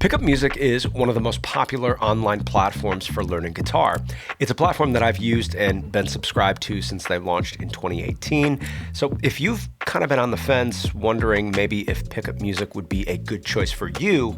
Pickup Music is one of the most popular online platforms for learning guitar. It's a platform that I've used and been subscribed to since they launched in 2018. So if you've kind of been on the fence, wondering maybe if Pickup Music would be a good choice for you,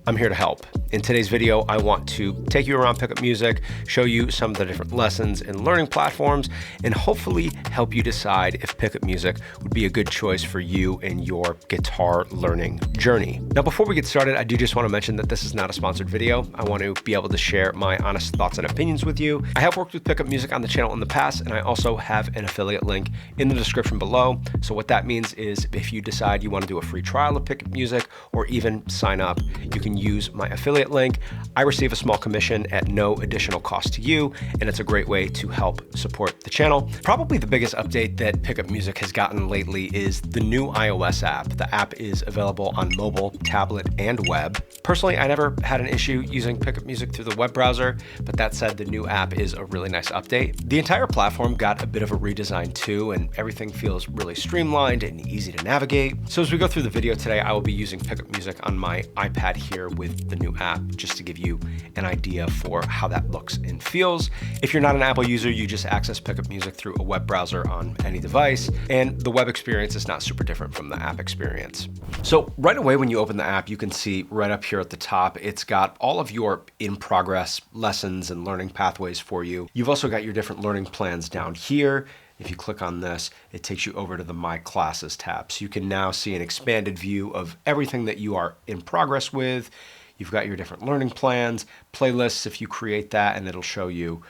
I'm here to help. In today's video, I want to take you around Pickup Music, show you some of the different lessons and learning platforms, and hopefully help you decide if Pickup Music would be a good choice for you in your guitar learning journey. Now, before we get started, I do just want to mention that this is not a sponsored video. I want to be able to share my honest thoughts and opinions with you. I have worked with Pickup Music on the channel in the past, and I also have an affiliate link in the description below. So what that means is if you decide you want to do a free trial of Pickup Music or even sign up, you can use my affiliate link. I receive a small commission at no additional cost to you, and it's a great way to help support the channel. Probably the biggest update that Pickup Music has gotten lately is the new iOS app. The app is available on mobile, tablet, and web. Personally, I never had an issue using Pickup Music through the web browser, but that said, the new app is a really nice update. The entire platform got a bit of a redesign too, and everything feels really streamlined and easy to navigate. So as we go through the video today, I will be using Pickup Music on my iPad here with the new app, just to give you an idea for how that looks and feels. If you're not an Apple user, you just access Pickup Music through a web browser on any device, and the web experience is not super different from the app experience. So right away when you open the app, you can see right up here at the top, it's got all of your in-progress lessons and learning pathways for you. You've also got your different learning plans down here. If you click on this, it takes you over to the My Classes tab. So you can now see an expanded view of everything that you are in progress with. You've got your different learning plans, playlists if you create that, and it'll show you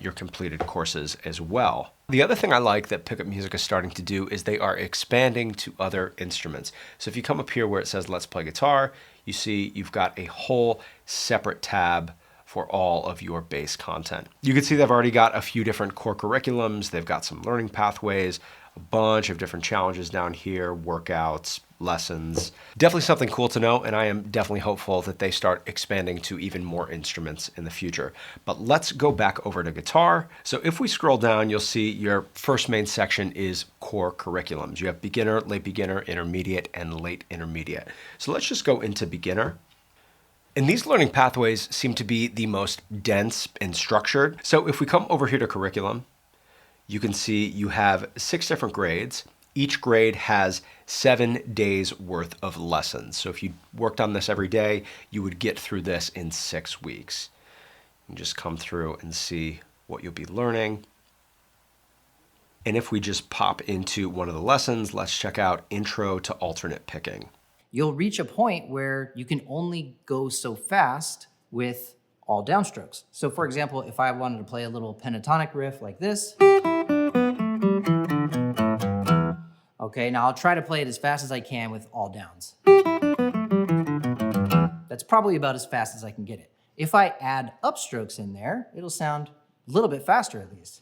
your completed courses as well. The other thing I like that Pickup Music is starting to do is they are expanding to other instruments. So if you come up here where it says Let's Play Guitar, you see you've got a whole separate tab for all of your bass content. You can see they've already got a few different core curriculums. They've got some learning pathways, a bunch of different challenges down here, workouts, lessons. Definitely something cool to know, and I am definitely hopeful that they start expanding to even more instruments in the future. But let's go back over to guitar. So if we scroll down, you'll see your first main section is core curriculums. You have beginner, late beginner, intermediate, and late intermediate. So let's just go into beginner. And these learning pathways seem to be the most dense and structured. So if we come over here to curriculum, you can see you have 6 different grades. Each grade has 7 days worth of lessons. So if you worked on this every day, you would get through this in 6 weeks. You can just come through and see what you'll be learning. And if we just pop into one of the lessons, let's check out Intro to Alternate Picking. You'll reach a point where you can only go so fast with all downstrokes. So for example, if I wanted to play a little pentatonic riff like this, okay, now I'll try to play it as fast as I can with all downs. That's probably about as fast as I can get it. If I add upstrokes in there, it'll sound a little bit faster at least.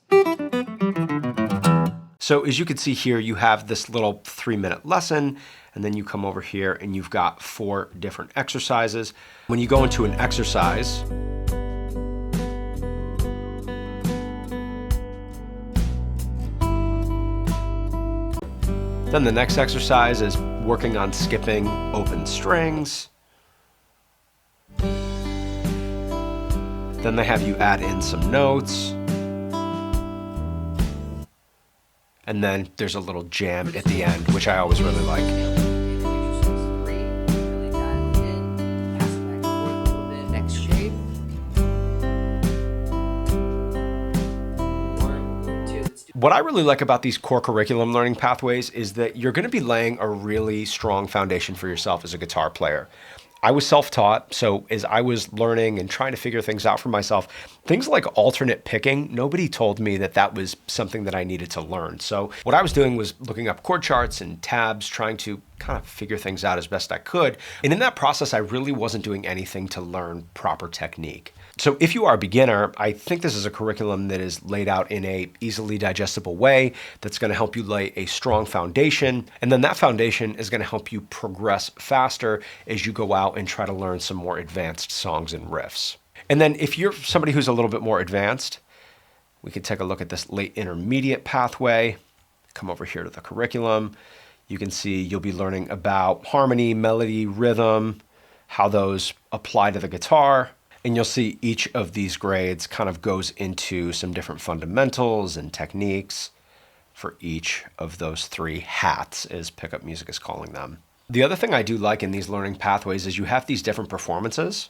So as you can see here, you have this little 3-minute lesson, and then you come over here and you've got 4 different exercises. When you go into an exercise, then the next exercise is working on skipping open strings. Then they have you add in some notes. And then there's a little jam at the end, which I always really like. Next shape. 1, 2. What I really like about these core curriculum learning pathways is that you're going to be laying a really strong foundation for yourself as a guitar player. I was self-taught, so as I was learning and trying to figure things out for myself, things like alternate picking, nobody told me that that was something that I needed to learn. So what I was doing was looking up chord charts and tabs, trying to kind of figure things out as best I could. And in that process, I really wasn't doing anything to learn proper technique. So if you are a beginner, I think this is a curriculum that is laid out in a easily digestible way that's going to help you lay a strong foundation. And then that foundation is going to help you progress faster as you go out and try to learn some more advanced songs and riffs. And then if you're somebody who's a little bit more advanced, we can take a look at this late intermediate pathway. Come over here to the curriculum. You can see you'll be learning about harmony, melody, rhythm, how those apply to the guitar. And you'll see each of these grades kind of goes into some different fundamentals and techniques for each of those 3 hats, as Pickup Music is calling them. The other thing I do like in these learning pathways is you have these different performances.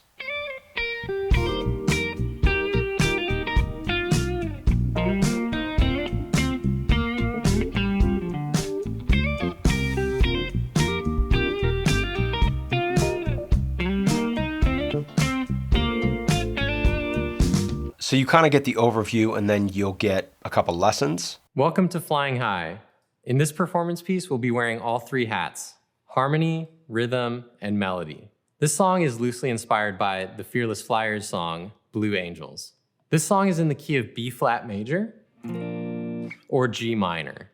So you kind of get the overview and then you'll get a couple lessons. Welcome to Flying High. In this performance piece, we'll be wearing all 3 hats: harmony, rhythm, and melody. This song is loosely inspired by the Fearless Flyers song, Blue Angels. This song is in the key of B flat major or G minor.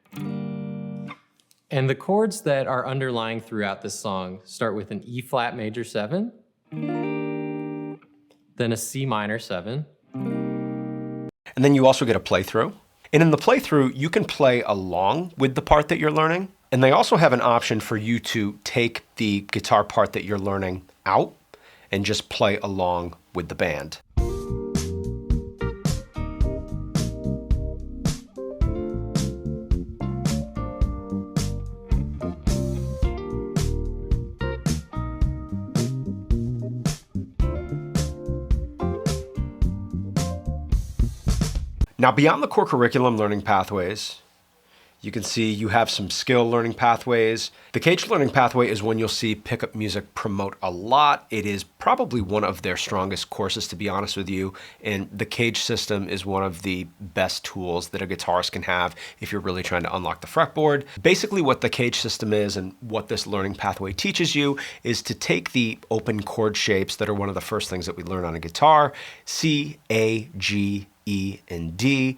And the chords that are underlying throughout this song start with an E flat major 7, then a C minor 7. And then you also get a playthrough. And in the playthrough, you can play along with the part that you're learning. And they also have an option for you to take the guitar part that you're learning out and just play along with the band. Now, beyond the core curriculum learning pathways, you can see you have some skill learning pathways. The Cage learning pathway is one you'll see Pickup Music promote a lot. It is probably one of their strongest courses, to be honest with you. And the Cage system is one of the best tools that a guitarist can have if you're really trying to unlock the fretboard. Basically what the Cage system is and what this learning pathway teaches you is to take the open chord shapes that are one of the first things that we learn on a guitar: C, A, G, E, and D,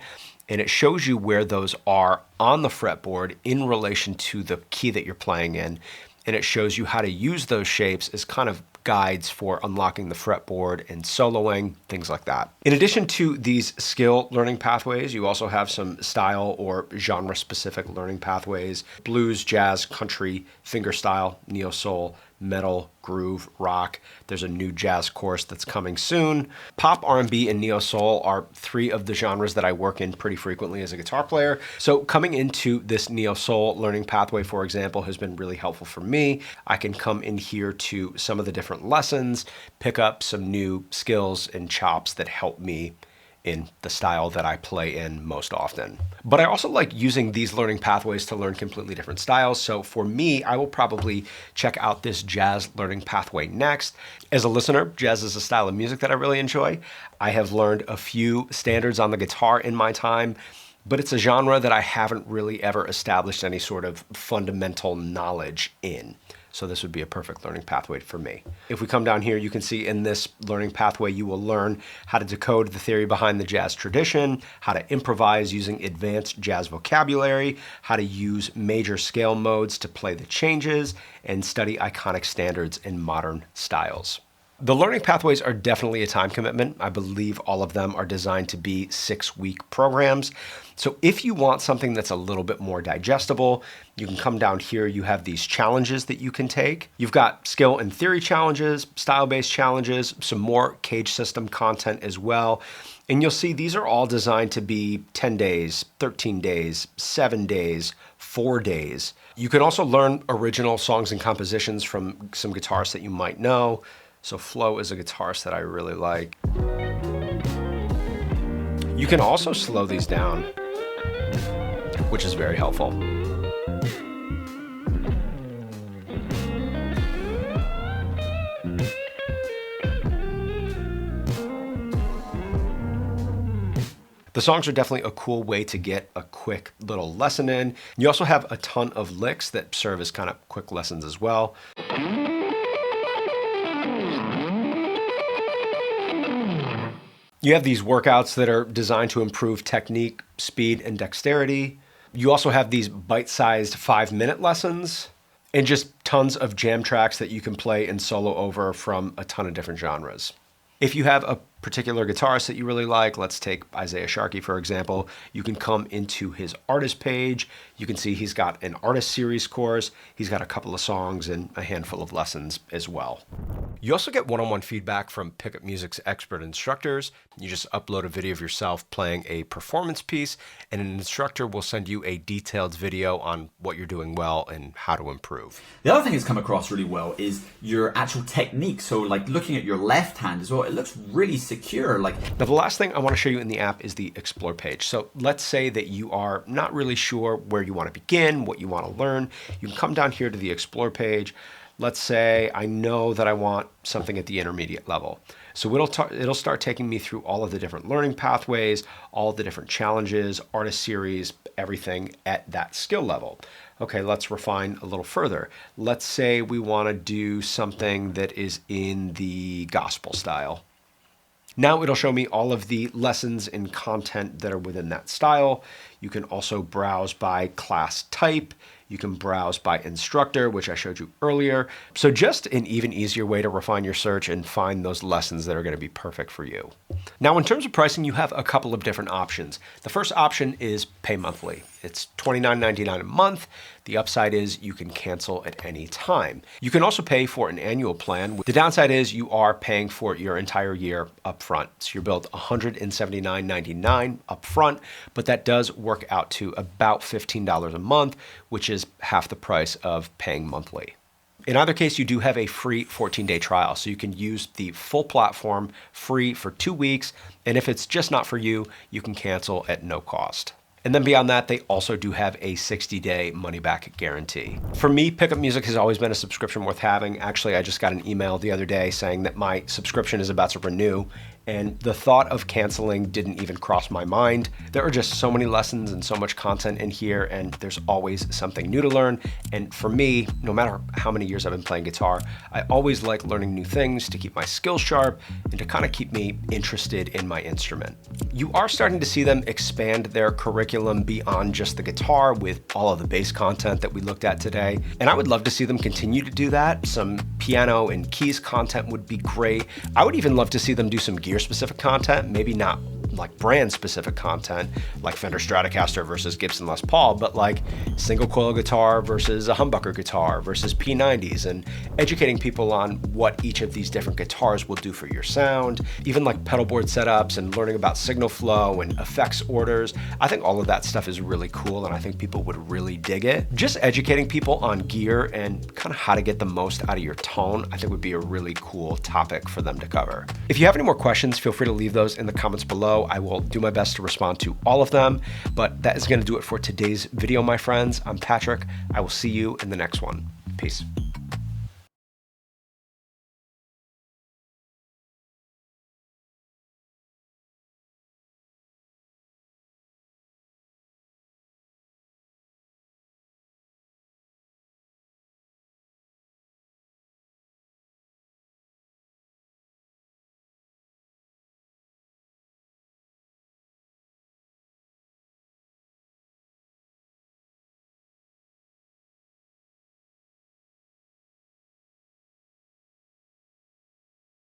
and it shows you where those are on the fretboard in relation to the key that you're playing in, and it shows you how to use those shapes as kind of guides for unlocking the fretboard and soloing, things like that. In addition to these skill learning pathways, you also have some style or genre-specific learning pathways: blues, jazz, country, fingerstyle, neo-soul, metal, groove, rock. There's a new jazz course that's coming soon. Pop, R&B, and neo-soul are 3 of the genres that I work in pretty frequently as a guitar player. So coming into this neo-soul learning pathway, for example, has been really helpful for me. I can come in here to some of the different lessons, pick up some new skills and chops that help me in the style that I play in most often. But I also like using these learning pathways to learn completely different styles. So for me, I will probably check out this jazz learning pathway next. As a listener, jazz is a style of music that I really enjoy. I have learned a few standards on the guitar in my time, but it's a genre that I haven't really ever established any sort of fundamental knowledge in. So this would be a perfect learning pathway for me. If we come down here, you can see in this learning pathway, you will learn how to decode the theory behind the jazz tradition, how to improvise using advanced jazz vocabulary, how to use major scale modes to play the changes, and study iconic standards in modern styles. The learning pathways are definitely a time commitment. I believe all of them are designed to be 6-week programs. So if you want something that's a little bit more digestible, you can come down here. You have these challenges that you can take. You've got skill and theory challenges, style-based challenges, some more Cage system content as well. And you'll see these are all designed to be 10 days, 13 days, 7 days, 4 days. You can also learn original songs and compositions from some guitarists that you might know. So Flo is a guitarist that I really like. You can also slow these down, which is very helpful. The songs are definitely a cool way to get a quick little lesson in. You also have a ton of licks that serve as kind of quick lessons as well. You have these workouts that are designed to improve technique, speed, and dexterity. You also have these bite-sized 5-minute lessons and just tons of jam tracks that you can play and solo over from a ton of different genres. If you have a particular guitarist that you really like, let's take Isaiah Sharkey, for example, you can come into his artist page. You can see he's got an artist series course. He's got a couple of songs and a handful of lessons as well. You also get one-on-one feedback from Pickup Music's expert instructors. You just upload a video of yourself playing a performance piece, and an instructor will send you a detailed video on what you're doing well and how to improve. The other thing that's come across really well is your actual technique. So like looking at your left hand as well, it looks really secure. Now, the last thing I want to show you in the app is the Explore page. So let's say that you are not really sure where you want to begin, what you want to learn. You can come down here to the Explore page. Let's say I know that I want something at the intermediate level. So it'll start taking me through all of the different learning pathways, all of the different challenges, artist series, everything at that skill level. Okay, let's refine a little further. Let's say we want to do something that is in the gospel style. Now it'll show me all of the lessons and content that are within that style. You can also browse by class type. You can browse by instructor, which I showed you earlier. So just an even easier way to refine your search and find those lessons that are going to be perfect for you. Now, in terms of pricing, you have a couple of different options. The first option is pay monthly. It's $29.99 a month. The upside is you can cancel at any time. You can also pay for an annual plan. The downside is you are paying for your entire year upfront. So you're billed $179.99 upfront, but that does work out to about $15 a month, which is half the price of paying monthly. In either case, you do have a free 14-day trial, so you can use the full platform free for 2 weeks, and if it's just not for you, you can cancel at no cost. And then beyond that, they also do have a 60-day money-back guarantee. For me, Pickup Music has always been a subscription worth having. Actually, I just got an email the other day saying that my subscription is about to renew, and the thought of canceling didn't even cross my mind. There are just so many lessons and so much content in here, and there's always something new to learn. And for me, no matter how many years I've been playing guitar, I always like learning new things to keep my skills sharp and to kind of keep me interested in my instrument. You are starting to see them expand their curriculum beyond just the guitar with all of the bass content that we looked at today. And I would love to see them continue to do that. Some piano and keys content would be great. I would even love to see them do some gear specific content, maybe not like brand specific content like Fender Stratocaster versus Gibson Les Paul, but like single coil guitar versus a humbucker guitar versus P90s, and educating people on what each of these different guitars will do for your sound, even like pedal board setups and learning about signal flow and effects orders. I think all of that stuff is really cool, and I think people would really dig it. Just educating people on gear and kind of how to get the most out of your tone, I think would be a really cool topic for them to cover. If you have any more questions, feel free to leave those in the comments below. I will do my best to respond to all of them, but that is going to do it for today's video, my friends. I'm Patrick. I will see you in the next one. Peace.